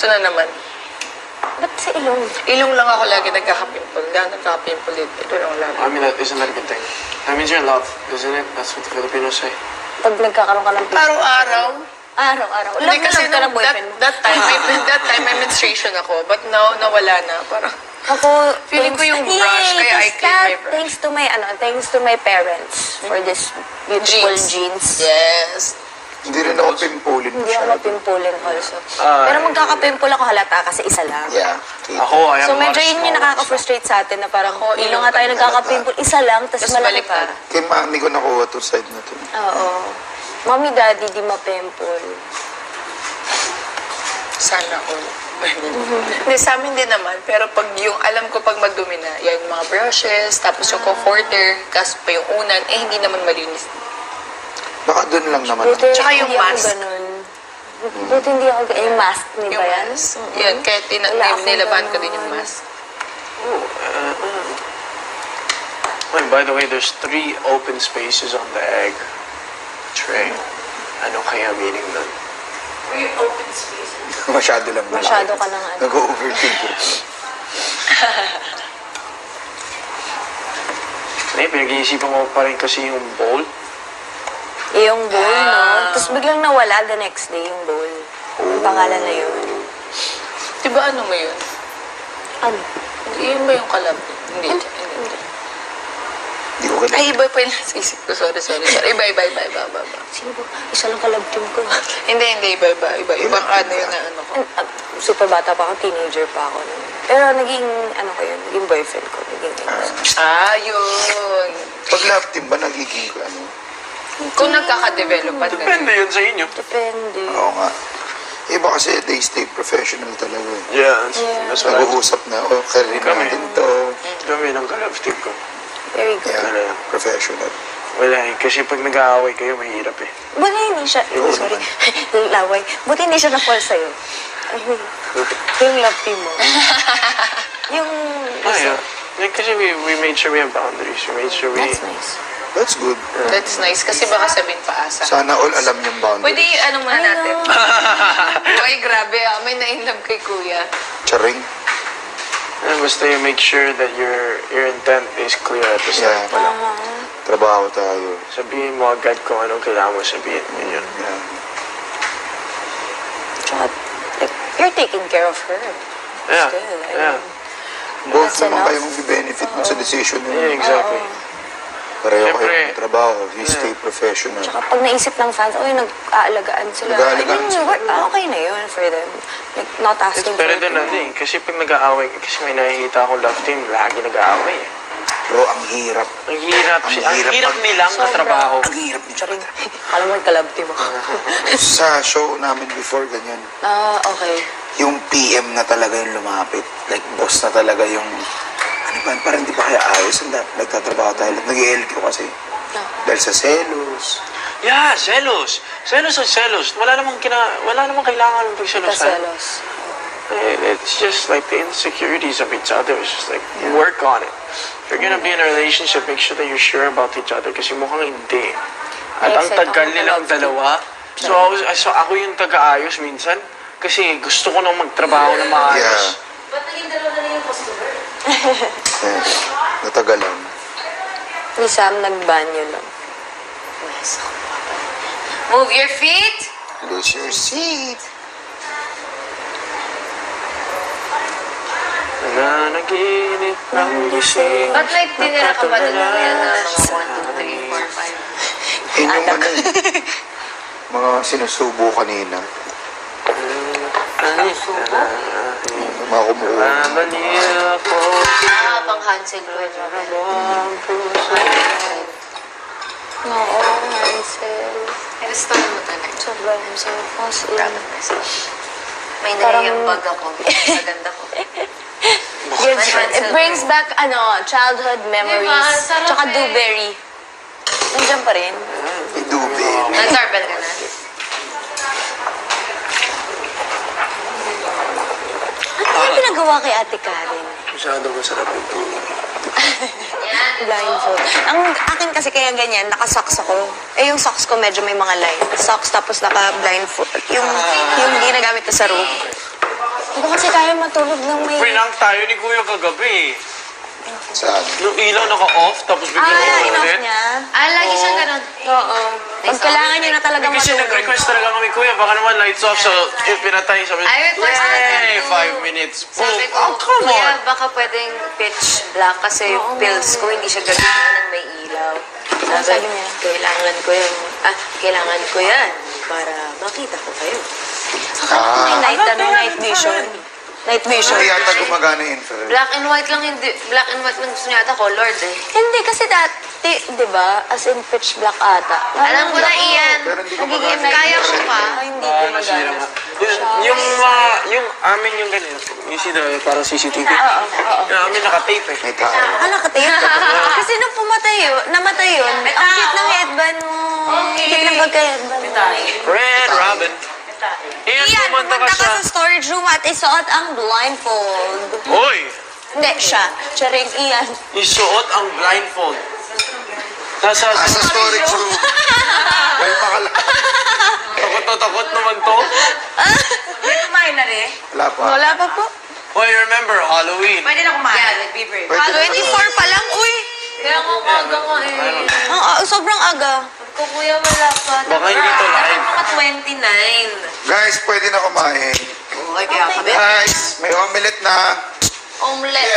Ito na naman. Ba't sa ilong? Ilong lang ako lagi nagkaka-pimple. Hindi ako nagkaka-pimple dito. Ito lang lagi. I mean, isn't that a good thing? That means you're in love, isn't it? That's what the Filipinos say. Pag nagkakaroon ka ng pimple. Araw-araw. Araw-araw. Hindi kasi ka ng boyfriend mo. that time, may menstruation ako. But now, nawala na. Parang, ako, feeling ko yung brush, kaya I clean my brush. Thanks to my parents for this beautiful jeans. Yes. Hindi rin ako pimpulin Hindi ako pimpulin also. Pero magkaka-pimple ako halata kasi isa lang. Yeah. Ako, I So have a lot medyo of yun yung small nakaka-frustrate sa atin na parang, ilong nga tayo nagkaka-pimple, isa lang, tapos Tapos malaki baliktad. pa. Kay mami ko nakuha to side na to. Oo. Mommy, daddy, di ma-pimple. Sana all. Hindi, sa amin din naman. Pero pag yung, alam ko pag madumi na, yan yung mga brushes, tapos yung comforter, kasi pa yung unan, hindi naman malinis. Baka dun lang naman. Buti Tsaka yung hindi ako mask. ganun. Buti hindi ako ganun. Yung mask, di ba Yung yan? mask. Yan, kaya Wala akong nilaban ko ganun. din yung mask. Wait, by the way, there's 3 open spaces on the egg tray. Ano kaya meaning nun? Masyado lang. Masyado ka nang ano. Nag-overthink ko. Pinag-iisipan ko pa rin kasi yung bowl. Yung bowl, no? Tapos biglang nawala the next day yung bowl. Yung pangalan na yun. Diba ano mo yun? Ano? Yun ba yung kalab? Hindi. Hindi ko kailangan. Ay, iba pa yung nasa isip ko. Sorry. Iba. Sino ba? Isa lang kalabtim ko. Hindi. Iba. Ibang ano yun na ano ko. Super bata pa ako, teenager pa ako. Pero naging, naging boyfriend ko. Yun. Pag love team ba nagiging Kung nagkaka-develop pa Depende yun sa inyo. Depende. Oo nga. Iba kasi they stay professional talaga. Yeah, that's what I Nag-uusap na, career Kami. natin to. Kami ng kalab team ko. Very good. Yeah, professional. Wala kasi pag nag-aaway kayo, mahirap eh. Buti hindi siya, sorry, laway. Buti hindi siya na-fall sa'yo. Yung love team mo. Yung Yeah. Kasi we made sure we have boundaries. We made sure we... That's nice. That's good. That's nice. Kasi baka sabihin paasa. Sana all alam yung boundaries. Pwede ano muna natin. Ay, grabe May na-inlove kay kuya. Charing. Basta you make sure that your intent is clear at the start Yeah. pa lang. Trabaho tayo. Sabihin mo agad kung anong kailangan mo sabihin. Yun. Yeah. Tsaka, like, you're taking care of her. Yeah. Good. Yeah. Both That's naman enough. kayong i-benefit mo sa decision Yeah, nyo. exactly. Pareho Siyempre. kayong trabaho. You stay professional. Tsaka pag naisip ng fans, nag-aalagaan sila. Nag-aalagaan sila. Okay na yun for them. Like, not It's asking for better than nothing. Kasi pag nag-aaway, kasi may nakikita akong love team, lagi nag-aaway eh. Bro, ang hirap. Ang hirap. Ang hirap nilang katrabaho. Ang hirap ni Charing. Kala mo kalab team ako. Sa show namin before, ganyan. Okay. Yung PM na talaga yung lumapit. Like, boss na talaga yung... Ano ba? Parang hindi pa kaya ayos. Nagtatrabaho tayo. Nag-ELQ kasi. Dahil sa selos. Yeah, selos. Selos ang selos. Wala namang kailangan ng pagselos. Kaselos. It's just like the insecurities of each other. It's just like, work on it. If you're gonna be in a relationship, make sure that you're sure about each other kasi mukhang hindi. At ang tagal nilang dalawa. So ako yung taga-ayos minsan kasi gusto ko nang magtrabaho na maayos. Ba't naging dalawa na lang yung customer? Natagalan. Ni Sam, nagbanyo lang. Move your feet. Lose your seat. Nanaginip ng gising. Ba't may tinira ka ba doon yan na mga 1, 2, 3, 4, 5? Yun yung mga sinusubo kanina. Mga kumuha. Mamali ako. Pang Hansel ko. Oo, Hansel. I-restore mo talaga. Sobrang so positive. Proud of myself. May Parang- naiambag ako. Sa ganda ko. It brings back, childhood memories. Diba? Sarap Tsaka eh. Dewberry. Nandiyan pa rin. Idube. Nag-doorbell ka na? Ano pinagawa kay Ate Karen? Masyado masarap yung tulog. Blindfold. Ang akin kasi kaya ganyan, naka-socks ako. Yung socks ko medyo may mga line. Socks tapos naka-blindfold. Yung ginagamit ko sa room. Hindi ko kasi kaya matulog ng may... Prank tayo ni Kuya kagabi. Saan? Yung ilaw naka-off, tapos biglang inoff ulit. niya. Lagi siyang ganun. Oo. Pag kailangan niya na talaga Kasi matulog. nag-request talaga kami, Kuya, baka naman lights off. So, yung pinatay, sabi, I requested "Yay, that too." 5 minutes. Boom. Sabi ko, Oh, come Kuya, on. baka pwedeng pitch black kasi yung pills ko hindi siya gagawin ng may ilaw. Sabi niya? Kailangan ko yan para makita ko kayo. May night vision. Night vision. Hindi yata gumagana yung infrared. Black and white lang gusto niya ata colored eh. Hindi kasi dati, di ba, as in pitch black ata. Alam ko na iyan. Pero hindi ko Nagiging magana. Kaya ko pa. Ay, hindi Ah, gumagana. nasira nga. Yung amin yung ganyan. You see the parang CCTV? Oo. Yung amin nakatape eh. May tao. Nakatayo. Kasi nung namatay yun, ang cute ng headband mo. Okay. Cute ng pagka-headband mo. Red Robin. Iyan, pumunta ka sa... storage room at isuot ang blindfold. Hoy! Hindi, siya. Charing iyan. Isuot ang blindfold. Nasa... Sa storage room. Kaya makala. Takot na takot naman to. May kumain na rin. Wala pa. Wala pa po. Hoy, remember, Halloween. Pwede na kumain. Yeah, be brave. Pwede na 24 pa lang, uy. Kaya nga umaga nga eh. Sobrang aga. Kung kuya wala pa. Baka hindi to live. Mga 29. Guys, pwede na kumain. Okay, kaya kami. Guys, may omelette na. Omelette,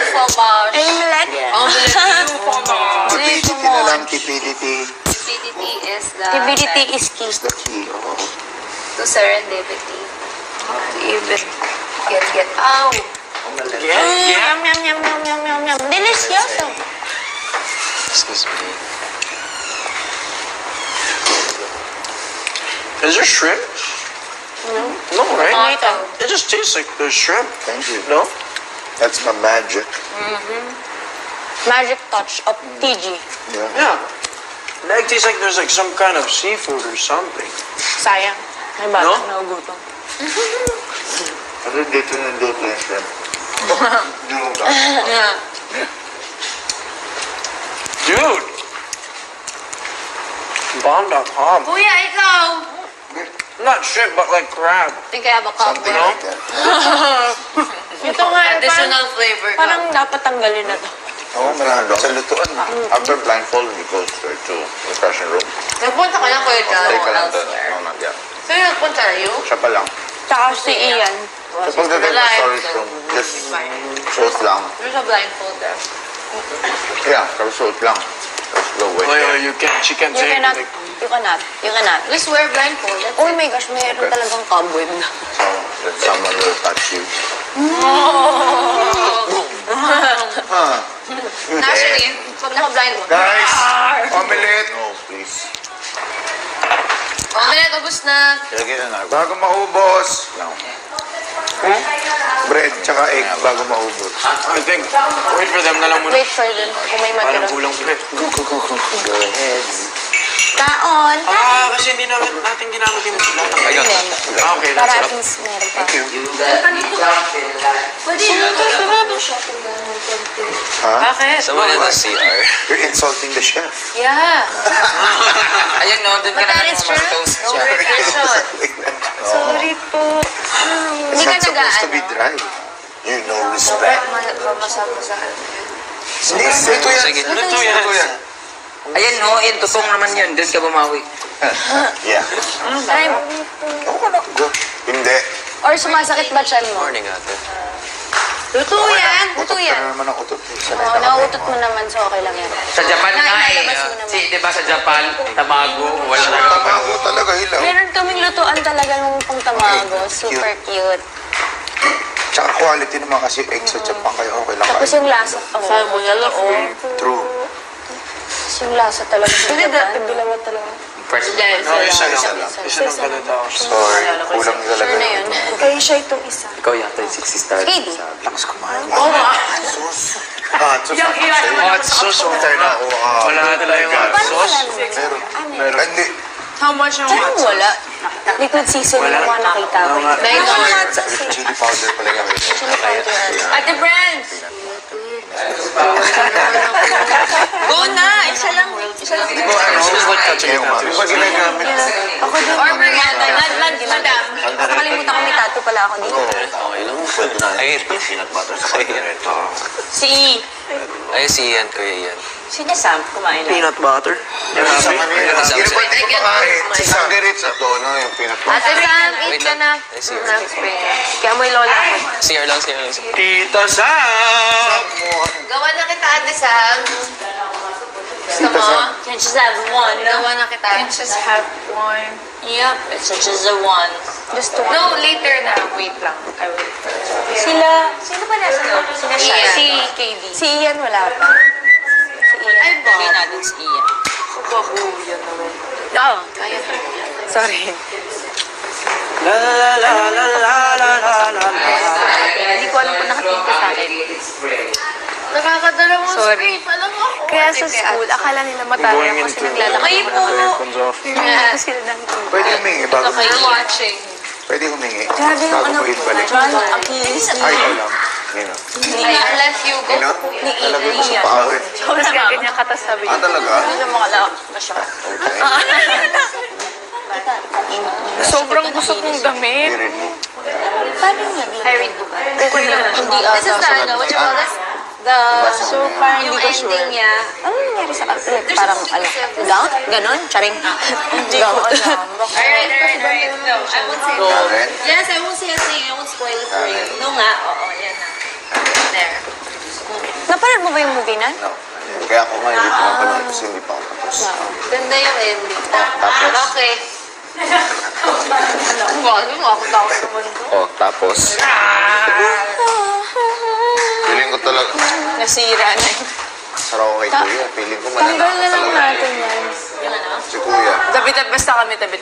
two fromage. Aimlet. Omelette, two fromage. Tipidity na lang, tipidity. CDT is the... TBDT is key. Is the key. Oh. To serendipity. Even. Get. Ow! Yeah, yeah. Yum, yum, yum, yum, yum, yum, yum. Delicioso. Excuse me. Is there shrimp? No, right? It just tastes like there's shrimp. Thank you. No? That's my magic. Magic touch of TG. Yeah. Yeah. Like tastes like there's like some kind of seafood or something. Sayang. May bata No? nagugutom. Ano dito yung shrimp? Dude! Bomb.com. Kuya, ikaw! Not shrimp, but like crab. I think I have a cup. Something like that. Ito nga, Additional flavor. parang dapat tanggalin na to. Oo, marami. Sa lutuan. After blindfold, we go straight to refreshing room. Nagpunta ka lang, Kuya John. Take ka lang doon. No, not yet. Sino nagpunta na yun? Siya pa lang. Tsaka si Ian. Sa pagdating ng storage room, just suot lang. There's a blindfold there. Yeah, pero suot lang. Just go away. Oh, she can't You say cannot. like, You cannot. You cannot. Just wear blindfold. That's Oh my gosh, mayroon talagang cobweb na. So, that someone will touch you. Actually, pag naka-blindfold. Guys, omelette. No, please. Omelette, ubus na. Bago maubos. No. Bread tsaka egg bago maubos. I think, wait for them na lang muna. Wait for them. Kung may Parang matira. kulang sila. Go ahead. Taon. Kasi hindi natin ginamit yung lahat ng Then, okay, para that's at least meron pa. Pwede Ha? Bakit? Someone in the CR. You're insulting the chef. Yeah. Ayun, no, dun ka But na that is true. toast No regression. Sorry po. It's Hindi ka not supposed to be nag-aano. dry. You know respect. Mamasal-masal. Sige, ito yan. Sige. Ito yan. Ayan, no, yun, tutong naman yun. Doon ka bumawi. Yeah. Try mo. Ako na. Go. Hindi. Or sumasakit ba tiyan mo? Morning, ate. Luto yan. Luto Utot ka yan. na naman ang utot. Oo, nauutot mo naman, so okay lang yan. Sa Japan nga eh. Nailalabas mo naman. Di ba sa Japan, tamago, wala na Tama ko talaga hilaw. Meron kaming lutuan talaga nung pang tamago. Super cute. Tsaka quality naman kasi egg sa Japan kaya okay lang Tapos kayo. yung lasa. True. Yung lasa talaga. Hindi, bilawan talaga. Yes. No, isa lang. Isa lang. Isa lang pala daw. Sorry, kulang talaga. Sure na yun. Kaya siya itong isa. Ikaw yata yung 60 stars. Katie. Lakas kumain. Sus. Hot sauce. Hot sauce. Tayo na ako. Wala na tayong hot Parang sauce. wala naman. Meron. Hindi. How much yung Parang wala. Liquid seasoning yung mga nakita ko. Nine Parang dollars. hot sauce eh. Chili powder pala yung Chili powder. Ate Brands! Go na! Isa lang. Isa lang. Di ba ano? Di ba ginagamit? Ako din. Or Madam. Nakakalimutan ko may tattoo pala ako dito. Okay lang. Ay, peanut butter sa ito. Si Ay, si Ian, Kuya Ian. Sino Sam? Kumain lang. Peanut butter. Sa kanila. Sa- Hindi pwede ko makain. Si Sanderit sa dono yung pinatawag. Ate Sam, eat Wait ka lang. na. Ay, si Kaya mo yung lola ko. CR lang, CR lang. Tita Sam! Gawa na kita, Ate Sam. Gusto mo? Can just have one. Gawa na kita. And just have one. Yep, it's just a one. Gusto ko. No, later na. Wait lang. I will. Sino ba nasa loob? Sino siya? Ian. Si KD. Si Ian wala pa. Ay, ba? Hindi natin si Ian. Oo. Sorry. La la la la la la la la la. Hindi ko alam kung nakatingin ka sa akin. Nakakadalawang Sorry. screen pa lang ako. Kaya sa school, akala nila matalo Going kasi into naglalakad Ay, ako po. ng Headphones off. Hindi sila nakikita. Pwede humingi bago We're watching. Pwede humingi. Grabe yung Bago ano, mo ibalik. John, Achilles Ay, ikaw lang. Ngayon. Unless you go. Ngayon? Talaga yung sa paa eh. Tapos gaganyan ka, tapos sabi Ah, talaga? Hindi mo kalak. Masya. Sobrang busog ng damit. Hindi rin. I read book. Okay lang. Hindi This is the, ano, what you call this? So, parang Yung hindi ko sure. ending niya. Ano nangyari sa like, parang, gout? Ganon? Charing. Hindi ko alam. Alright. No, I won't say it. Karen? Yes, I won't say a thing. I won't spoil it for you. No nga, oo, yan na. There. Napanood mo ba yung movie na? No. Kaya ako nga hindi pa mapanood kasi hindi pa ako tapos. Ganda yung ending. Tapos? Okay. Ano ba? Ano ako takot naman to? Oh, tapos? Feeling ko talaga, Nasira na yun. sarap ako kay Kuya. Feeling ko mananakot Tanggal na lang talaga. natin yan. Yung ano? Si Kuya. Tabi-tabi, basta kami tabi